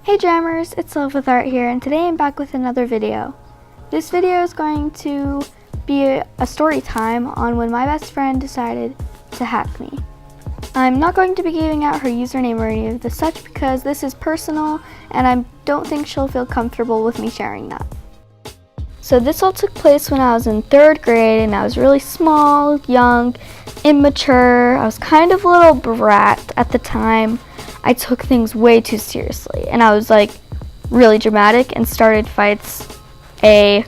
Hey Jammers, it's Lovewithart here, and today I'm back with another video. This video is going to be a story time on when my best friend decided to hack me. I'm not going to be giving out her username or any of the such because this is personal and I don't think she'll feel comfortable with me sharing that. So this all took place when I was in 3rd grade and I was really small, young, immature. I was kind of a little brat at the time. I took things way too seriously and I was like really dramatic and started fights a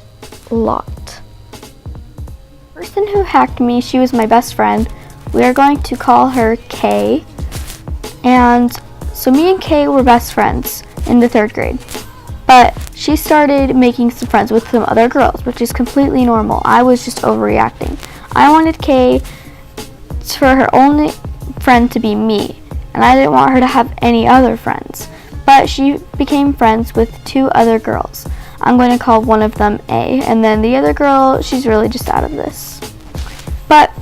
lot. The person who hacked me, she was my best friend. We are going to call her Kay. And so me and Kay were best friends in the 3rd grade. But she started making some friends with some other girls, which is completely normal. I was just overreacting. I wanted Kay for her only friend to be me. And I didn't want her to have any other friends. But she became friends with 2 other girls. I'm going to call one of them A, and then the other girl, she's really just out of this. But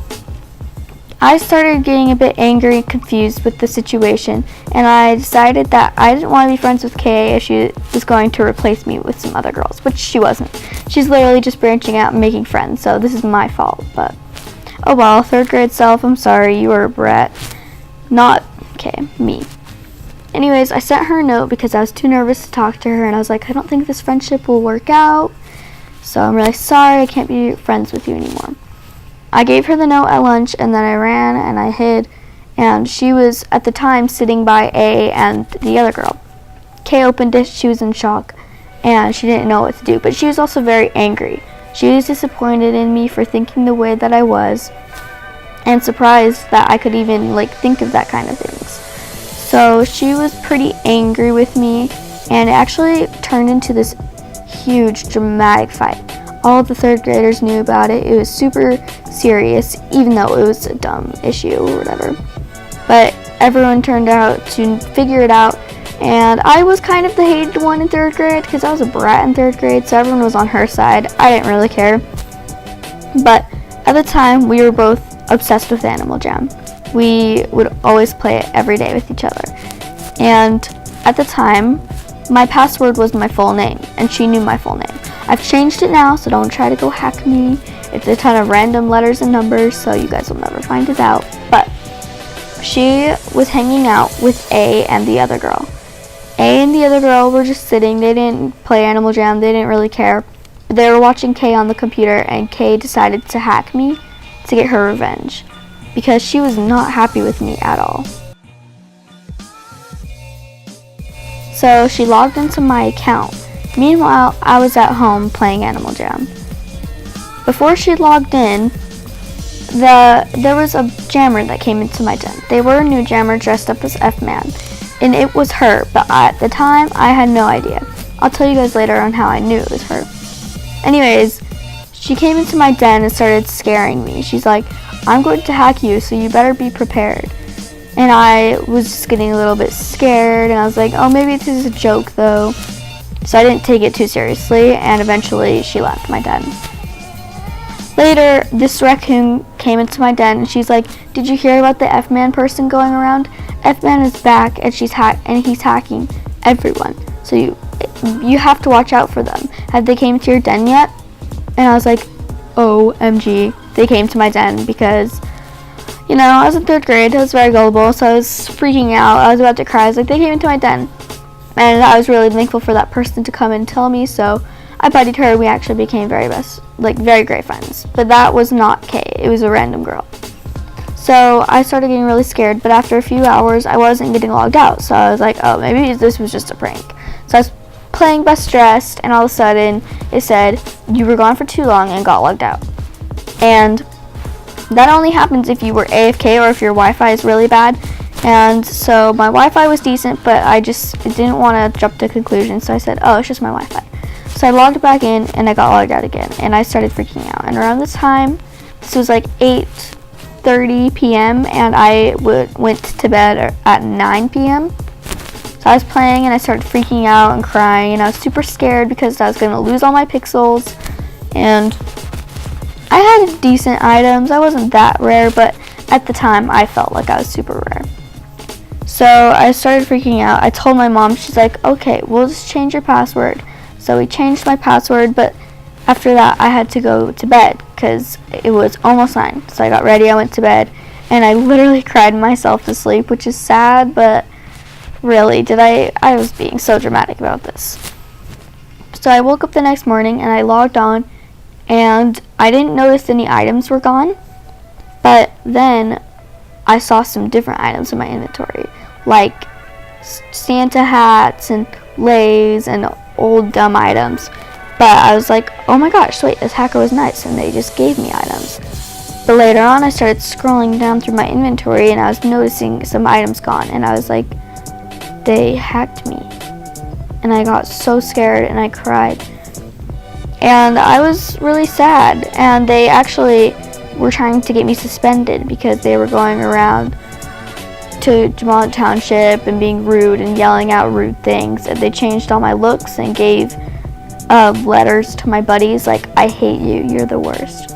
I started getting a bit angry and confused with the situation, and I decided that I didn't want to be friends with Kay if she was going to replace me with some other girls, which she wasn't. She's literally just branching out and making friends, so this is my fault. But oh well, 3rd grade self, I'm sorry, you were a brat. Not Kay, me. Anyways, I sent her a note because I was too nervous to talk to her, and I was like, I don't think this friendship will work out, so I'm really sorry, I can't be friends with you anymore. I gave her the note at lunch, and then I ran and I hid, and she was at the time sitting by A and the other girl. Kay opened it, she was in shock, and she didn't know what to do, but she was also very angry. She was disappointed in me for thinking the way that I was, and surprised that I could even think of that kind of things. So she was pretty angry with me, and it actually turned into this huge dramatic fight. All the 3rd graders knew about it. It was super serious, even though it was a dumb issue or whatever. But everyone turned out to figure it out, and I was kind of the hated one in 3rd grade because I was a brat in 3rd grade, so everyone was on her side. I didn't really care. But at the time, we were both obsessed with Animal Jam. We would always play it every day with each other. And at the time, my password was my full name, and she knew my full name. I've changed it now, so don't try to go hack me. It's a ton of random letters and numbers, so you guys will never find it out. But she was hanging out with A and the other girl. A and the other girl were just sitting. They didn't play Animal Jam. They didn't really care. But they were watching Kay on the computer, and Kay decided to hack me to get her revenge because she was not happy with me at all. So she logged into my account. Meanwhile, I was at home playing Animal Jam. Before she logged in, there was a jammer that came into my den. They were a new jammer dressed up as F-Man, and it was her, but at the time, I had no idea. I'll tell you guys later on how I knew it was her. Anyways, she came into my den and started scaring me. She's like, I'm going to hack you, so you better be prepared. And I was just getting a little bit scared, and I was like, oh, maybe this is a joke, though. So I didn't take it too seriously, and eventually she left my den. Later, this raccoon came into my den, and she's like, did you hear about the F-Man person going around? F-Man is back, and he's hacking everyone. So you have to watch out for them. Have they came to your den yet? And I was like, OMG, they came to my den because, I was in 3rd grade, I was very gullible, so I was freaking out, I was about to cry. I was like, they came into my den. And I was really thankful for that person to come and tell me, so I buddied her. We actually became very great friends. But that was not Kay, it was a random girl. So I started getting really scared, but after a few hours, I wasn't getting logged out. So I was like, oh, maybe this was just a prank. So I was playing Best Dressed, and all of a sudden, it said, you were gone for too long and got logged out. And that only happens if you were AFK or if your Wi-Fi is really bad. And so my Wi-Fi was decent, but I just didn't want to jump to conclusions, so I said, oh, it's just my Wi-Fi. So I logged back in, and I got logged out again, and I started freaking out. And around this time, this was 8:30 p.m., and I went to bed at 9 p.m. So I was playing, and I started freaking out and crying, and I was super scared because I was going to lose all my pixels, and I had decent items. I wasn't that rare, but at the time, I felt like I was super rare. So I started freaking out. I told my mom, she's like, okay, we'll just change your password. So we changed my password, but after that I had to go to bed because it was almost 9. So I got ready, I went to bed, and I literally cried myself to sleep, which is sad, but really, I was being so dramatic about this. So I woke up the next morning and I logged on, and I didn't notice any items were gone, but then I saw some different items in my inventory, like Santa hats and Lays and old dumb items. But I was like, oh my gosh, wait, this hacker was nice and they just gave me items. But later on I started scrolling down through my inventory and I was noticing some items gone, and I was like, they hacked me. And I got so scared and I cried. And I was really sad, and they actually were trying to get me suspended because they were going around to Jamal Township and being rude and yelling out rude things. And they changed all my looks and gave letters to my buddies like, I hate you, you're the worst.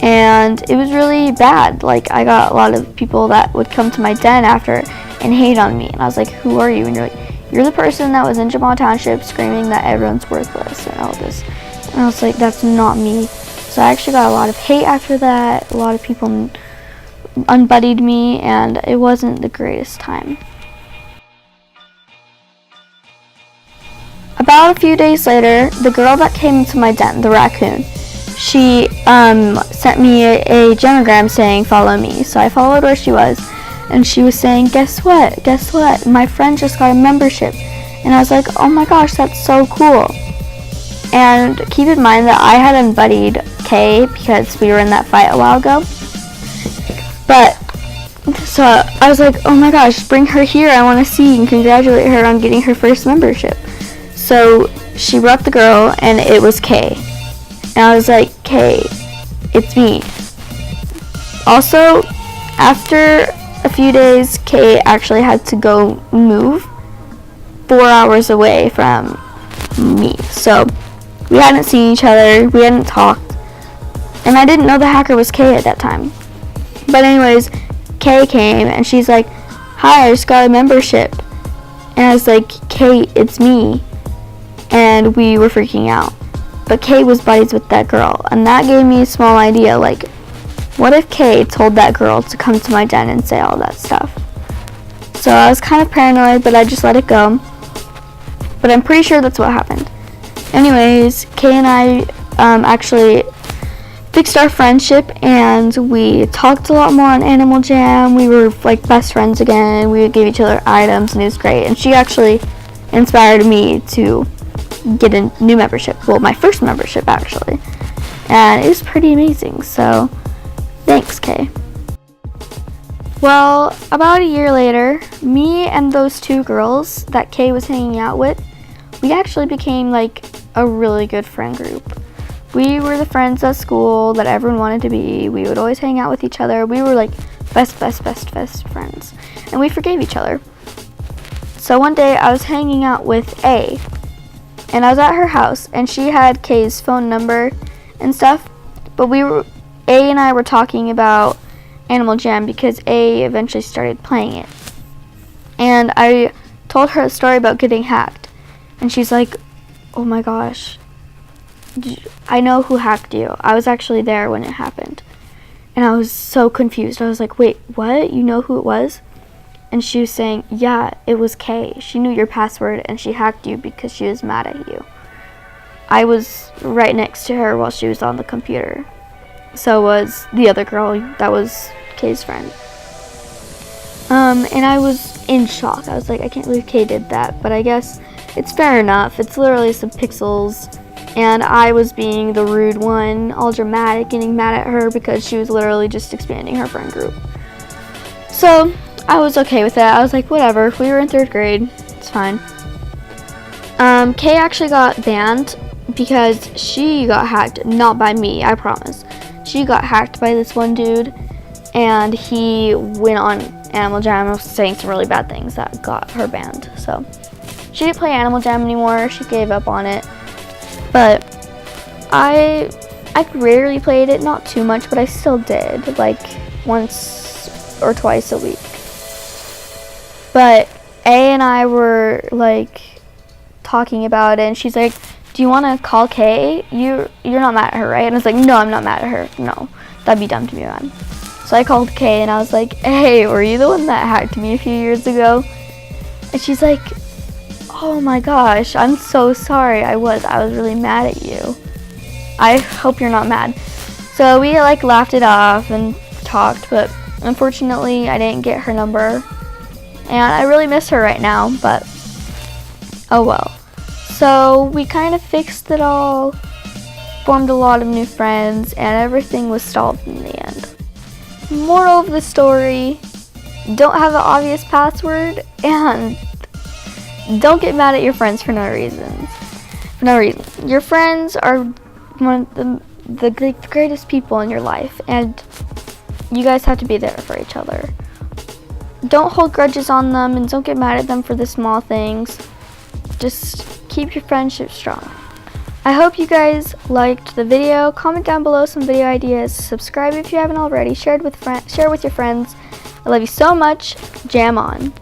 And it was really bad. Like, I got a lot of people that would come to my den after and hate on me, and I was like, who are you? And you're like, you're the person that was in Jamal Township screaming that everyone's worthless and all this. And I was like, that's not me. So I actually got a lot of hate after that. A lot of people unbuddied me, and it wasn't the greatest time. About a few days later, the girl that came into my den, the raccoon, she sent me a genogram saying follow me. So I followed where she was, and she was saying, guess what, my friend just got a membership. And I was like, oh my gosh, that's so cool. And keep in mind that I had unbuddied Kay because we were in that fight a while ago. But so I was like, oh my gosh, bring her here, I want to see and congratulate her on getting her first membership. So she brought the girl, and it was Kay. And I was like, Kay, it's me. Also, after a few days, Kay actually had to go move 4 hours away from me. So we hadn't seen each other, we hadn't talked, and I didn't know the hacker was Kay at that time. But anyways, Kay came and she's like, hi, I just got a membership. And I was like, Kay, it's me. And we were freaking out. But Kay was buddies with that girl, and that gave me a small idea, like, what if Kay told that girl to come to my den and say all that stuff? So I was kind of paranoid, but I just let it go. But I'm pretty sure that's what happened. Anyways, Kay and I actually fixed our friendship, and we talked a lot more on Animal Jam. We were like best friends again. We would give each other items, and it was great. And she actually inspired me to get a new membership. Well, my first membership actually. And it was pretty amazing. So thanks, Kay. Well, about a year later, me and those 2 girls that Kay was hanging out with, we actually became like a really good friend group. We were the friends at school that everyone wanted to be. We would always hang out with each other. We were like best friends. And we forgave each other. So one day I was hanging out with A, and I was at her house, and she had Kay's phone number and stuff, but A and I were talking about Animal Jam because A eventually started playing it. And I told her a story about getting hacked, and she's like, oh my gosh, I know who hacked you. I was actually there when it happened. And I was so confused. I was like, wait, what? You know who it was? And she was saying, yeah, it was Kay. She knew your password and she hacked you because she was mad at you. I was right next to her while she was on the computer. So was the other girl that was Kay's friend. And I was in shock. I was like, I can't believe Kay did that. But I guess it's fair enough. It's literally some pixels. And I was being the rude one, all dramatic, getting mad at her because she was literally just expanding her friend group. So I was okay with that. I was like, whatever. We were in 3rd grade. It's fine. Kay actually got banned because she got hacked. Not by me, I promise. She got hacked by this one dude, and he went on Animal Jam saying some really bad things that got her banned. So she didn't play Animal Jam anymore. She gave up on it. But I rarely played it, not too much, but I still did, like once or twice a week. But A and I were like talking about it, and she's like, do you want to call Kay? You're not mad at her, right? And I was like, no, I'm not mad at her. No, that'd be dumb to be mad. So I called Kay and I was like, hey, were you the one that hacked me a few years ago? And she's like, oh my gosh, I'm so sorry. I was really mad at you. I hope you're not mad. So we like laughed it off and talked, but unfortunately I didn't get her number. And I really miss her right now, but oh well. So we kind of fixed it all, formed a lot of new friends, and everything was solved in the end. Moral of the story, don't have an obvious password, and don't get mad at your friends for no reason. Your friends are one of the greatest people in your life, and you guys have to be there for each other. Don't hold grudges on them, and don't get mad at them for the small things. Just keep your friendship strong. I hope you guys liked the video. Comment down below some video ideas. Subscribe if you haven't already. Share with your friends. I love you so much. Jam on.